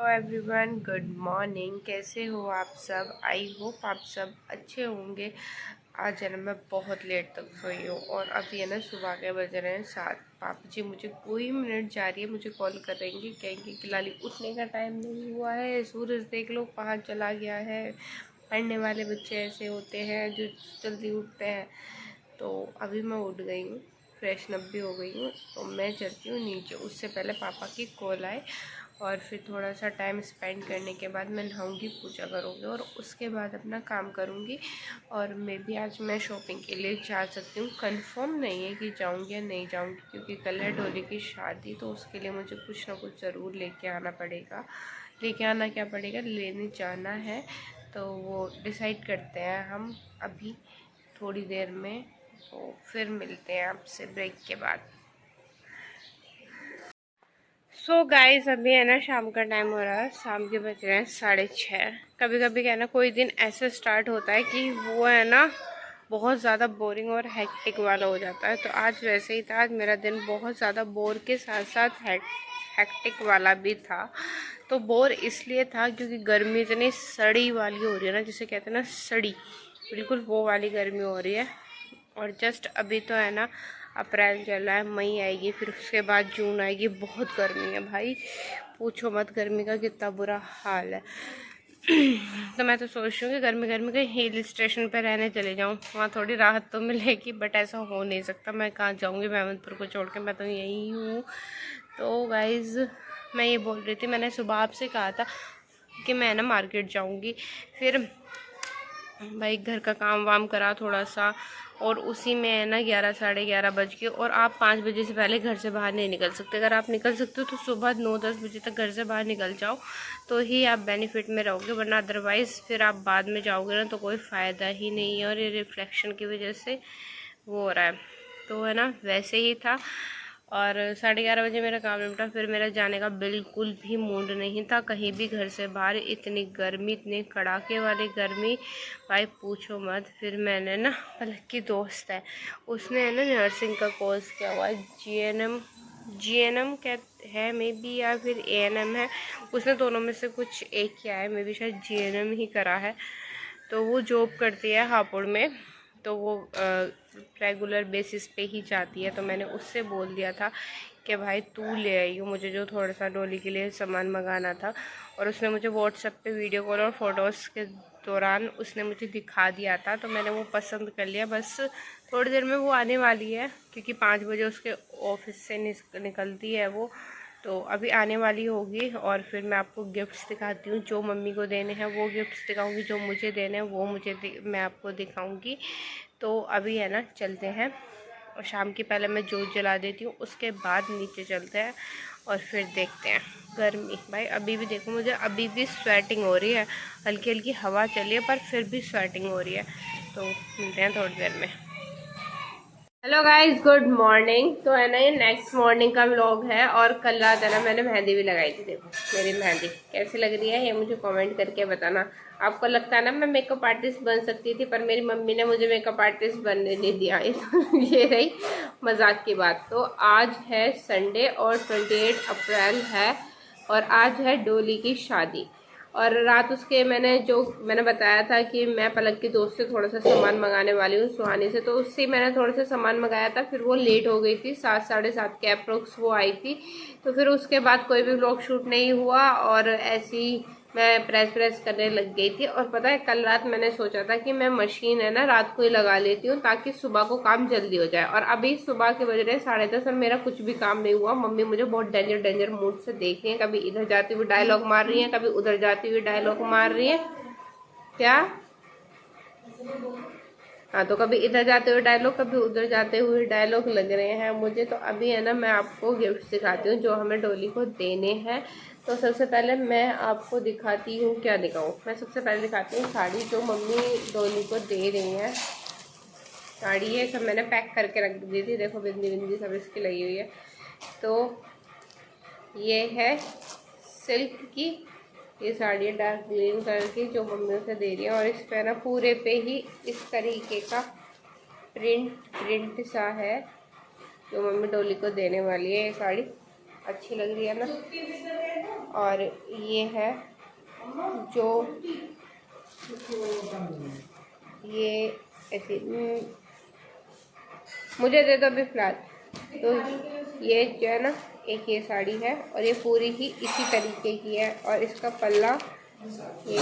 Hello everyone, good morning. कैसे हो आप सब? आई होप आप सब अच्छे होंगे। आज है ना मैं बहुत लेट तक सोई हूँ और अभी है ना सुबह के बज रहे हैं 7। पापा जी मुझे कोई मिनट जा रही है, मुझे कॉल करेंगे, कहेंगे कि लाली उठने का टाइम नहीं हुआ है, सूरज देख लो कहाँ चला गया है। पढ़ने वाले बच्चे ऐसे होते हैं जो जल्दी उठते हैं। तो अभी मैं उठ गई हूँ, फ्रेशन अप भी हो गई हूँ, तो मैं चलती हूँ नीचे। उससे पहले पापा की कॉल आए और फिर थोड़ा सा टाइम स्पेंड करने के बाद मैं नहाऊंगी, पूजा करूँगी और उसके बाद अपना काम करूँगी। और मैं भी आज मैं शॉपिंग के लिए जा सकती हूँ, कंफर्म नहीं है कि जाऊँगी या नहीं जाऊँगी, क्योंकि कल है डोली की शादी, तो उसके लिए मुझे कुछ ना कुछ ज़रूर लेके आना पड़ेगा। लेके आना क्या पड़ेगा, लेने जाना है, तो वो डिसाइड करते हैं हम अभी थोड़ी देर में। तो फिर मिलते हैं आपसे ब्रेक के बाद। सो गाइस, अभी है ना शाम का टाइम हो रहा है, शाम के बज रहे हैं 6:30। कभी कभी क्या ना कोई दिन ऐसे स्टार्ट होता है कि वो है ना बहुत ज़्यादा बोरिंग और हेक्टिक वाला हो जाता है। तो आज वैसे ही था, आज मेरा दिन बहुत ज़्यादा बोर के साथ साथ हेक्टिक वाला भी था। तो बोर इसलिए था क्योंकि गर्मी इतनी सड़ी वाली हो रही है ना, जिसे कहते हैं ना सड़ी, बिल्कुल वो वाली गर्मी हो रही है। और जस्ट अभी तो है ना अप्रैल चल रहा है, मई आएगी, फिर उसके बाद जून आएगी। बहुत गर्मी है भाई, पूछो मत गर्मी का कितना बुरा हाल है। तो मैं तो सोच रही हूँ कि गर्मी गर्मी के हिल स्टेशन पर रहने चले जाऊँ, वहाँ थोड़ी राहत तो मिलेगी, बट ऐसा हो नहीं सकता। मैं कहाँ जाऊँगी मेहमदपुर को छोड़ के, मैं तो यहीं हूँ। तो गाइज़ मैं ये बोल रही थी, मैंने सुबह आपसे कहा था कि मैं ना मार्केट जाऊँगी, फिर भाई घर का काम वाम करा थोड़ा सा, और उसी में है ना 11 साढ़े 11 बज गए। और आप 5 बजे से पहले घर से बाहर नहीं निकल सकते। अगर आप निकल सकते हो तो सुबह 9-10 बजे तक घर से बाहर निकल जाओ, तो ही आप बेनिफिट में रहोगे, वरना अदरवाइज़ फिर आप बाद में जाओगे ना तो कोई फ़ायदा ही नहीं है। और ये रिफ्लेक्शन की वजह से वो हो रहा है, तो है ना वैसे ही था। और 11:30 बजे मेरा काम निपटा, फिर मेरा जाने का बिल्कुल भी मूड नहीं था कहीं भी घर से बाहर। इतनी गर्मी, इतनी कड़ाके वाली गर्मी, भाई पूछो मत। फिर मैंने ना, पलक की दोस्त है, उसने है ना नर्सिंग का कोर्स किया हुआ है, जीएनएम क्या है मे बी, या फिर एएनएम है, उसने दोनों में से कुछ एक किया है, मे बी शायद जीएनएम ही करा है। तो वो जॉब करती है हापुड़ में, तो वो रेगुलर बेसिस पे ही जाती है। तो मैंने उससे बोल दिया था कि भाई तू ले आई हो मुझे जो थोड़ा सा डोली के लिए सामान मंगाना था। और उसने मुझे व्हाट्सएप पे वीडियो कॉल और फोटोज़ के दौरान उसने मुझे दिखा दिया था, तो मैंने वो पसंद कर लिया। बस थोड़ी देर में वो आने वाली है, क्योंकि 5 बजे उसके ऑफिस से निकलती है वो, तो अभी आने वाली होगी। और फिर मैं आपको गिफ्ट्स दिखाती हूँ, जो मम्मी को देने हैं वो गिफ्ट्स दिखाऊंगी, जो मुझे देने हैं वो मैं आपको दिखाऊंगी। तो अभी है ना चलते हैं, और शाम की पहले मैं जोत जला देती हूँ, उसके बाद नीचे चलते हैं और फिर देखते हैं। गर्मी भाई अभी भी देखो, मुझे अभी भी स्वेटिंग हो रही है, हल्की हल्की हवा चली है पर फिर भी स्वेटिंग हो रही है। तो मिलते हैं थोड़ी देर में। Hello guys, good morning. तो है ना ये नेक्स्ट मॉर्निंग का व्लॉग है, और कल रात है ना मैंने मेहंदी भी लगाई थी। देखो मेरी मेहंदी कैसी लग रही है, ये मुझे कमेंट करके बताना। आपको लगता है ना मैं मेकअप आर्टिस्ट बन सकती थी, पर मेरी मम्मी ने मुझे मेकअप आर्टिस्ट बनने नहीं दिया। ये रही मजाक की बात। तो आज है संडे और 28 अप्रैल है, और आज है डोली की शादी। और रात उसके मैंने बताया था कि मैं पलक की दोस्त से थोड़ा सा सामान मंगाने वाली हूँ, सुहानी से, तो उससे मैंने थोड़ा सा सामान मंगाया था। फिर वो लेट हो गई थी, 7 साढ़े 7 के अप्रोक्स वो आई थी। तो फिर उसके बाद कोई भी व्लॉग शूट नहीं हुआ, और ऐसी मैं प्रेस करने लग गई थी। और पता है कल रात मैंने सोचा था कि मैं मशीन है ना रात को ही लगा लेती हूँ, ताकि सुबह को काम जल्दी हो जाए। और अभी सुबह के बज रहे 10:30 और मेरा कुछ भी काम नहीं हुआ। मम्मी मुझे बहुत डेंजर मूड से देख रही है, कभी इधर जाती हुई डायलॉग मार रही है, कभी उधर जाती हुई डायलॉग मार रही है। क्या? हाँ, तो कभी इधर जाते हुए डायलॉग, कभी उधर जाते हुए डायलॉग लग रहे हैं मुझे। तो अभी है ना मैं आपको गिफ्ट दिखाती हूँ जो हमें डोली को देने हैं। तो सबसे पहले मैं आपको दिखाती हूँ, क्या दिखाऊँ, मैं सबसे पहले दिखाती हूँ साड़ी जो मम्मी डोली को दे रही हैं। साड़ी है, सब मैंने पैक करके रख दी थी, देखो बिंदी बिंदी सब इसकी लगी हुई है। तो ये है सिल्क की, ये साड़ी है डार्क ग्रीन कलर की, जो मम्मी उसे दे रही है। और इस पे ना पूरे पे ही इस तरीके का प्रिंट सा है, जो मम्मी डोली को देने वाली है। ये साड़ी अच्छी लग रही है ना। और ये है जो ये ऐसी मुझे दे दो अभी फिलहाल। तो ये जो है ना, एक ये साड़ी है और ये पूरी ही इसी तरीके की है और इसका पल्ला ये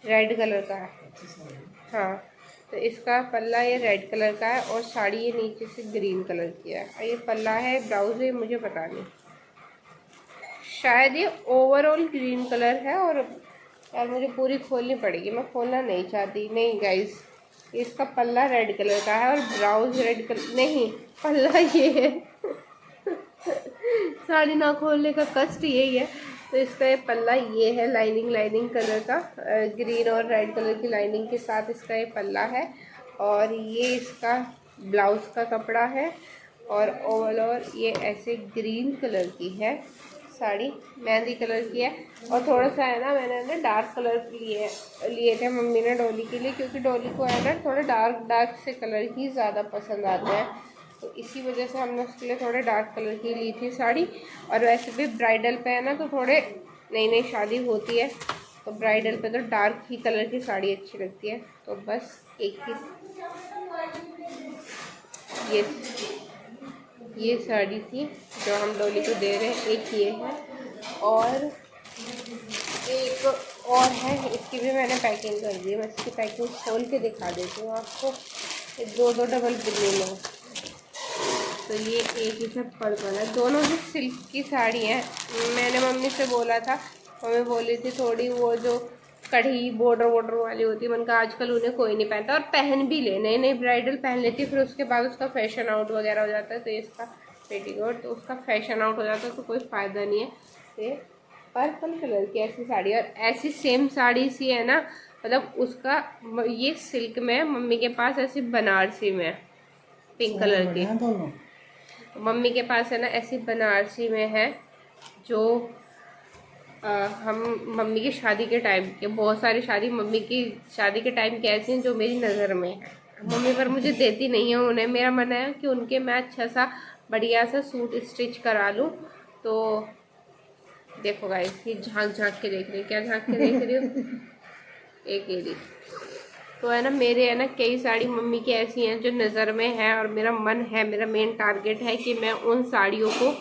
रेड कलर का है। हाँ, तो इसका पल्ला ये रेड कलर का है और साड़ी ये नीचे से ग्रीन कलर की है और ये पल्ला है, ब्लाउज है, मुझे पता नहीं, शायद ये ओवरऑल ग्रीन कलर है। और यार मुझे पूरी खोलनी पड़ेगी, मैं खोलना नहीं चाहती। नहीं गाइस, इसका पल्ला रेड कलर का है और ब्लाउज रेड कलर नहीं, पल्ला ये है। साड़ी ना खोलने का कष्ट यही है। तो इसका ये पल्ला ये है, लाइनिंग कलर का, ग्रीन और रेड कलर की लाइनिंग के साथ इसका ये पल्ला है और ये इसका ब्लाउज का कपड़ा है और ओवरऑल ये ऐसे ग्रीन कलर की है साड़ी, मेहंदी कलर की है। और थोड़ा सा है ना, मैंने ना डार्क कलर लिए थे मम्मी ने डोली के लिए, क्योंकि डोली को है ना थोड़े डार्क से कलर ही ज़्यादा पसंद आते हैं, तो इसी वजह से हमने उसके लिए थोड़े डार्क कलर की ली थी साड़ी। और वैसे भी ब्राइडल पे है ना, तो थोड़े नई शादी होती है तो ब्राइडल पे तो डार्क ही कलर की साड़ी अच्छी लगती है। तो बस एक ही ये साड़ी थी जो हम डोली को दे रहे हैं, एक ये है और एक और है, इसकी भी मैंने पैकिंग कर दी है। मैं इसकी पैकिंग खोल के दिखा देती हूँ आपको। दो डबल बिल्ली में, तो ये एक ही सब पर्पल है, दोनों ही सिल्क की साड़ी हैं। मैंने मम्मी से बोला था, मम्मी बोली थी थोड़ी वो जो कढ़ी बॉर्डर वाली होती है, मैंने कहा आजकल उन्हें कोई नहीं पहनता और पहन भी ले, नई ब्राइडल पहन लेती, फिर उसके बाद उसका फैशन आउट वगैरह हो जाता है। तो इसका पेटीकोट तो उसका फैशन आउट हो जाता है, तो कोई फ़ायदा नहीं है। ये पर्पल कलर की ऐसी साड़ी और ऐसी सेम साड़ी सी है ना, मतलब उसका ये सिल्क में, मम्मी के पास ऐसी बनारसी में पिंक कलर की, मम्मी के पास है ना ऐसी बनारसी में है जो हम मम्मी की शादी के टाइम के, बहुत सारी शादी मम्मी की शादी के टाइम की ऐसी हैं जो मेरी नज़र में है। मम्मी पर मुझे देती नहीं है उन्हें, मेरा मन है कि उनके मैं अच्छा सा बढ़िया सा सूट स्टिच करा लूँ। तो देखो गाइस, ये झांक के देख रही है, क्या झांक के देख रही हो? एक ये तो है ना, मेरे है ना कई साड़ी मम्मी की ऐसी हैं जो नज़र में है और मेरा मन है, मेरा मेन टारगेट है कि मैं उन साड़ियों को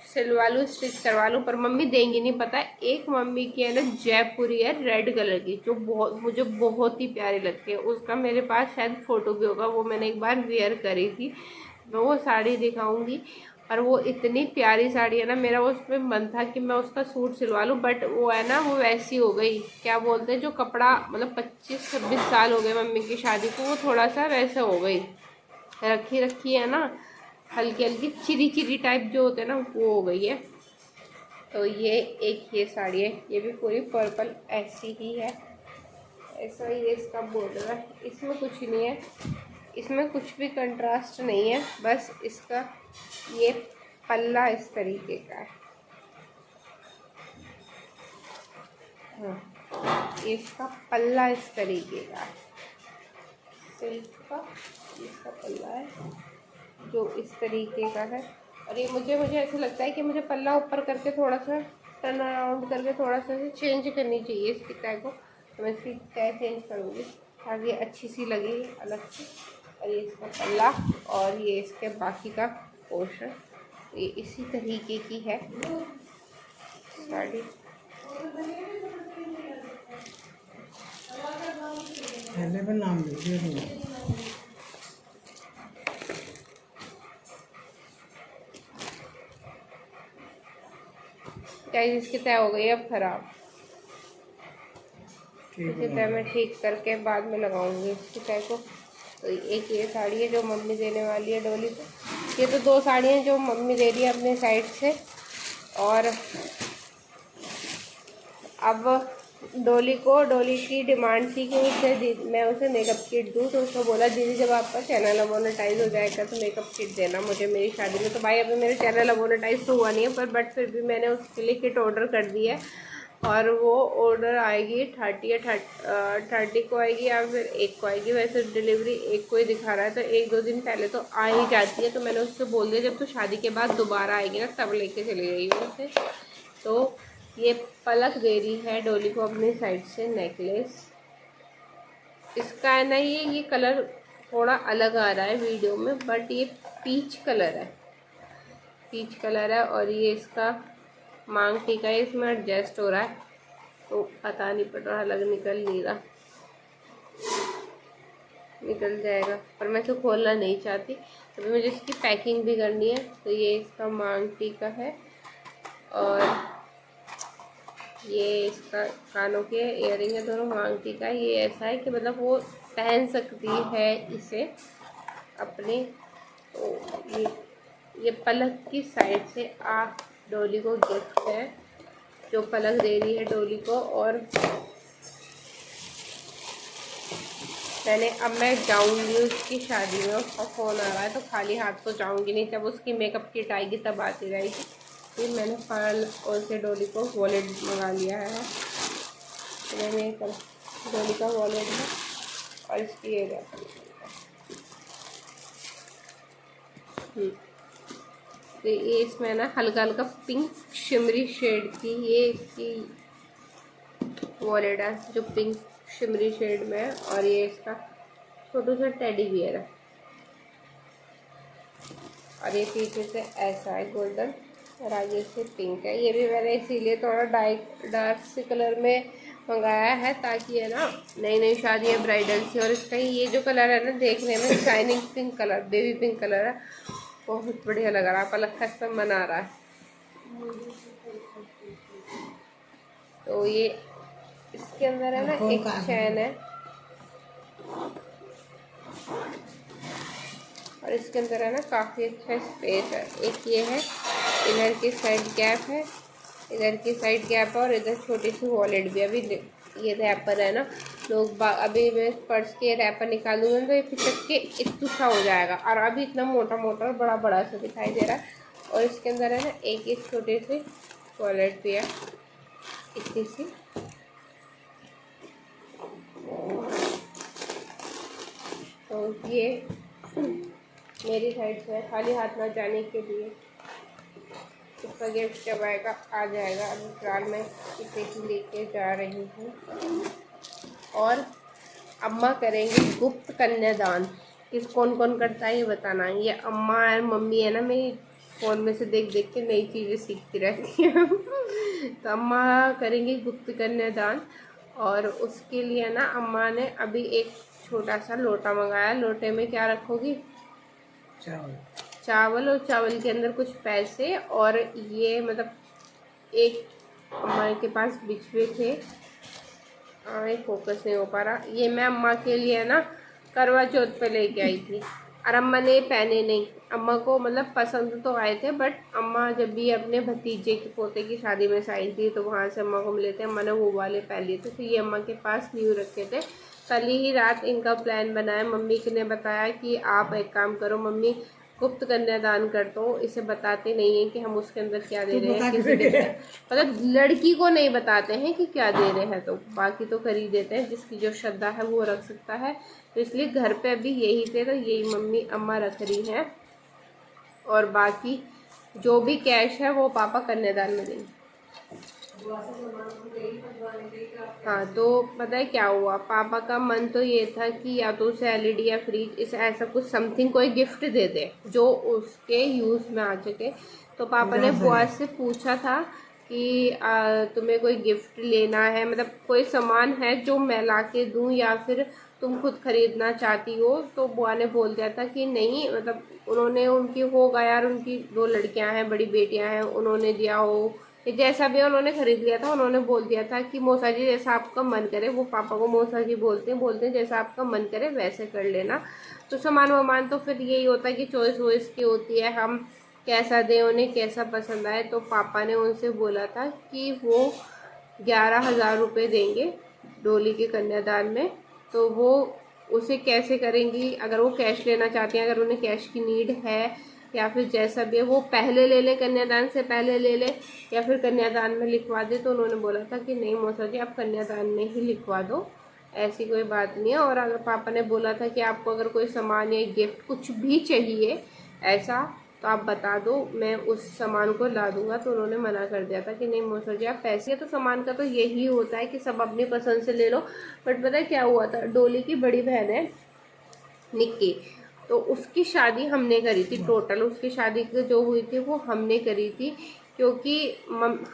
सिलवा लूँ, स्टिच करवा लूँ, पर मम्मी देंगी नहीं। पता है, एक मम्मी की है ना जयपुरी है रेड कलर की, जो मुझे बहुत ही प्यारी लगती है। उसका मेरे पास शायद फ़ोटो भी होगा, वो मैंने एक बार वेयर करी थी, मैं वो साड़ी दिखाऊंगी। और वो इतनी प्यारी साड़ी है ना, मेरा उसमें मन था कि मैं उसका सूट सिलवा लूँ, बट वो है ना वो वैसी हो गई, क्या बोलते हैं जो कपड़ा, मतलब 25-26 साल हो गए मम्मी की शादी को, वो थोड़ा सा वैसे हो गई, रखी है ना, हल्की चिरी टाइप जो होते हैं ना, वो हो गई है। तो ये एक ये साड़ी है, ये भी पूरी पर्पल ऐसी ही है, ऐसा ही इसका बॉर्डर है, इसमें कुछ नहीं है, इसमें कुछ भी कंट्रास्ट नहीं है, बस इसका ये पल्ला इस तरीके का है। हाँ, इसका पल्ला इस तरीके का है, सिल्क का इसका पल्ला है जो इस तरीके का है। और ये मुझे ऐसा लगता है कि मुझे पल्ला ऊपर करके थोड़ा सा टर्न अराउंड करके थोड़ा सा चेंज करनी चाहिए इसकी तय को, तो मैं इसकी तय चेंज करूँगी ताकि अच्छी सी लगे अलग से। और ये इसका पल्ला और ये इसके बाकी का पोर्शन, ये इसी तरीके की है साड़ी। नाम गाइस, इसकी तय हो गई अब खराब, इसी तय मैं ठीक करके बाद में लगाऊंगी इसकी तय को। तो एक ये साड़ी है जो मम्मी देने वाली है डोली को, ये तो 2 साड़ी हैं जो मम्मी दे रही है अपने साइड से। और अब डोली की डिमांड थी कि मैं उसे मेकअप किट दूँ, तो उसने बोला दीदी जब आपका चैनल मोनेटाइज हो जाएगा तो मेकअप किट देना मुझे मेरी शादी में। तो भाई अभी मेरा चैनल मोनेटाइज तो हुआ नहीं है, बट फिर भी मैंने उसके लिए किट ऑर्डर कर दी है और वो ऑर्डर आएगी 30 को आएगी या फिर 1 को आएगी। वैसे डिलीवरी 1 को ही दिखा रहा है, तो 1-2 दिन पहले तो आ ही जाती है। तो मैंने उससे बोल दिया जब तो शादी के बाद दोबारा आएगी ना तब लेके चली गई उसे। तो ये पलक दे रही है डोली को अपनी साइड से नेकलेस। इसका है ना ये कलर थोड़ा अलग आ रहा है वीडियो में, बट ये पीच कलर है, पीच कलर है। और ये इसका मांग टीका है, इसमें एडजस्ट हो रहा है तो पता नहीं पड़ रहा, अलग निकल नहीं रहा, निकल जाएगा, पर मैं इसे खोलना नहीं चाहती। अभी मुझे इसकी पैकिंग भी करनी है। तो ये इसका मांग टीका है और ये इसका कानों के इयरिंग है, दोनों मांग टीका। ये ऐसा है कि मतलब वो पहन सकती है इसे अपने। तो ये पलक की साइड से डोली को गिफ्ट है, जो पलक दे रही है डोली को। और अब मैं जाऊंगी उसकी शादी में, उसका फ़ोन आ रहा है तो खाली हाथ तो जाऊंगी नहीं, जब उसकी मेकअप किट आएगी तब आती रहेगी। फिर मैंने फाइनल और से डोली को वॉलेट मंगा लिया है, तो मैंने डोली का वॉलेट है और इसकी ये तो ये इसमें ना हल्का हल्का पिंक शिमरी शेड की ये इसकी वॉलेट है, जो पिंक शिमरी शेड में है। और ये इसका छोटू सा टेडी बियर है और ये पीछे से ऐसा है गोल्डन और आगे से पिंक है। ये भी मैंने इसीलिए थोड़ा डार्क से कलर में मंगाया है, ताकि है ना नई नई शादी है ब्राइडल सी। और इसका ये जो कलर है ना देखने में shining pink colour, baby pink colour है, बहुत बढ़िया लग रहा है। पलक इस पर मन आ रहा है। तो ये इसके अंदर है ना एक चैन है और इसके अंदर है ना काफ़ी अच्छा स्पेस है। एक ये है, इधर की साइड गैप है, इधर की साइड गैप है और इधर छोटी सी वॉलेट भी। अभी ये रैपर है ना, लोग अभी मैं पर्स के रैपर निकाल दूँगा तो ये पिचक के इतना सा हो जाएगा, और अभी इतना मोटा मोटा और बड़ा बड़ा सा दिखाई दे रहा है। और इसके अंदर है ना एक छोटी सी वॉलेट भी है, इतनी सी। तो ये मेरी साइड से खाली हाथ ना जाने के लिए, इसका गिफ्ट जब आएगा आ जाएगा। अभी फिलहाल मैं इसे ही लेके जा रही हूँ। और अम्मा करेंगे गुप्त कन्यादान। कौन कौन करता है ये बताना। ये अम्मा और मम्मी है ना, मेरी फ़ोन में से देख देख के नई चीज़ें सीखती रहती हैं। तो अम्मा करेंगे गुप्त कन्यादान, और उसके लिए ना अम्मा ने अभी एक छोटा सा लोटा मंगाया। लोटे में क्या रखोगी? चावल और चावल के अंदर कुछ पैसे। और ये मतलब एक अम्मा के पास बिछुए थे, फोकस नहीं हो पा रहा। ये मैं अम्मा के लिए ना करवा चौथ पे लेके आई थी, और अम्मा ने पहने नहीं। अम्मा को मतलब पसंद तो आए थे, बट अम्मा जब भी अपने भतीजे के पोते की शादी में से आई थी तो वहाँ से अम्मा को मिले थे, अम्मा ने वो वाले पहन लिए थे। तो ये अम्मा के पास न्यू रखे थे। कल ही रात इनका प्लान बनाया। मम्मी ने बताया कि आप एक काम करो मम्मी, गुप्त कन्यादान कर दो। इसे बताते नहीं है कि हम उसके अंदर क्या दे रहे हैं, किसी के मतलब लड़की को नहीं बताते हैं कि क्या दे रहे हैं, तो बाकी तो कर ही देते हैं। जिसकी जो श्रद्धा है वो रख सकता है। तो इसलिए घर पे अभी यही थे, तो यही मम्मी अम्मा रख रही हैं। और बाकी जो भी कैश है वो पापा कन्यादान में देंगे। हाँ, तो पता है क्या हुआ, पापा का मन तो ये था कि या तो उसे एलईडी या फ्रिज, इसे ऐसा कुछ समथिंग कोई गिफ्ट दे दे जो उसके यूज़ में आ सके। तो पापा ने बुआ से पूछा था कि तुम्हें कोई गिफ्ट लेना है, मतलब कोई सामान है जो मैं ला के दूँ या फिर तुम खुद खरीदना चाहती हो। तो बुआ ने बोल दिया था कि नहीं, मतलब उन्होंने उनकी होगा यार, उनकी 2 लड़कियां हैं, बड़ी बेटियां हैं, उन्होंने दिया हो जैसा भी उन्होंने खरीद लिया था। उन्होंने बोल दिया था कि मौसा जी जैसा आपका मन करे, वो पापा को मौसा जी बोलते हैं जैसा आपका मन करे वैसे कर लेना। तो सामान वामान तो फिर यही होता है कि चॉइस वॉइस की होती है, हम कैसा दें उन्हें, कैसा पसंद आए। तो पापा ने उनसे बोला था कि वो 11,000 रुपये देंगे डोली के कन्यादान में। तो वो उसे कैसे करेंगी, अगर वो कैश लेना चाहती हैं, अगर उन्हें कैश की नीड है या फिर जैसा भी है वो पहले ले ले, कन्यादान से पहले ले ले, या फिर कन्यादान में लिखवा दे। तो उन्होंने बोला था कि नहीं मौसा जी आप कन्यादान में ही लिखवा दो, ऐसी कोई बात नहीं है। और अगर पापा ने बोला था कि आपको अगर कोई सामान या गिफ्ट कुछ भी चाहिए ऐसा, तो आप बता दो, मैं उस सामान को ला दूंगा। तो उन्होंने मना कर दिया था कि नहीं मौसा जी आप पैसे, तो सामान का तो यही होता है कि सब अपनी पसंद से ले लो। बट पता है क्या हुआ था, डोली की बड़ी बहन है निक्की, तो उसकी शादी हमने करी थी। टोटल उसकी शादी जो हुई थी वो हमने करी थी, क्योंकि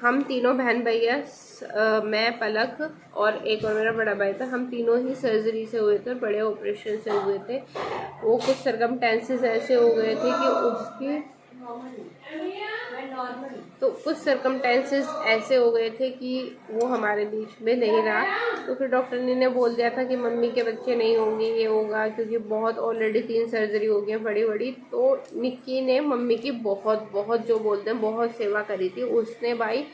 हम तीनों बहन भैया, मैं, पलक और एक और मेरा बड़ा भाई था, हम तीनों ही सर्जरी से हुए थे, बड़े ऑपरेशन से हुए थे। वो कुछ सरकमटेंसेस ऐसे हो गए थे कि उसकी, तो कुछ सरकमटेंसेस ऐसे हो गए थे कि वो हमारे बीच में नहीं रहा। तो फिर डॉक्टर ने बोल दिया था कि मम्मी के बच्चे नहीं होंगे, ये होगा, क्योंकि बहुत ऑलरेडी 3 सर्जरी हो गई है बड़ी बड़ी। तो निक्की ने मम्मी की बहुत बहुत जो बोलते हैं बहुत सेवा करी थी उसने भाई।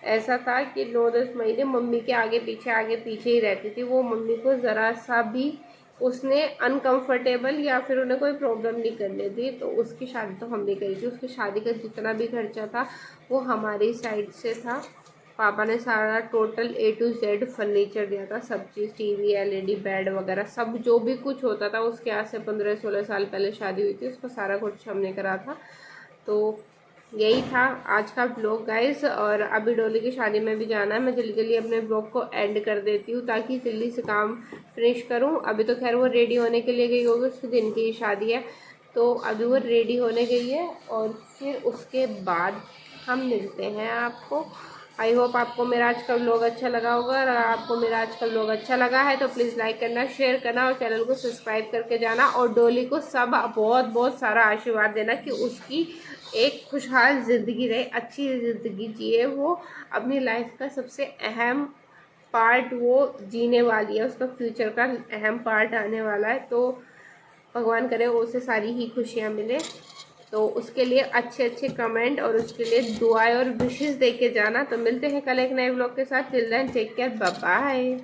ऐसा था कि 9-10 महीने मम्मी के आगे पीछे ही रहती थी वो। मम्मी को ज़रा सा भी उसने अनकंफर्टेबल या फिर उन्हें कोई प्रॉब्लम नहीं करने दी। तो उसकी शादी तो हमने करी थी। उसकी शादी का जितना भी खर्चा था वो हमारी साइड से था। पापा ने सारा total A to Z furniture दिया था, सब चीज़, टीवी, LED, बेड वगैरह सब जो भी कुछ होता था। उसके आज से 15-16 साल पहले शादी हुई थी, उसका सारा कुछ हमने करा था। तो यही था आज का ब्लॉग गाइस। और अभी डोली की शादी में भी जाना है। मैं जल्दी जल्दी अपने ब्लॉग को एंड कर देती हूँ ताकि जल्दी से काम फिनिश करूँ। अभी तो खैर वो रेडी होने के लिए गई होगी, उसके दिन की शादी है। तो अभी वो रेडी होने गई है और फिर उसके बाद हम मिलते हैं आपको। आई होप आपको मेरा आज का व्लॉग अच्छा लगा होगा। और अगर आपको मेरा आज का व्लॉग अच्छा लगा है तो प्लीज़ लाइक करना, शेयर करना और चैनल को सब्सक्राइब करके जाना। और डोली को सब बहुत बहुत सारा आशीर्वाद देना कि उसकी एक खुशहाल ज़िंदगी रहे, अच्छी ज़िंदगी जिए। वो अपनी लाइफ का सबसे अहम पार्ट वो जीने वाली है, उसका फ्यूचर का अहम पार्ट आने वाला है। तो भगवान करे वो उसे सारी ही खुशियाँ मिले। तो उसके लिए अच्छे अच्छे कमेंट और उसके लिए दुआएं और विशेस दे के जाना। तो मिलते हैं कल एक नए व्लॉग के साथ। Till then take care, bye bye.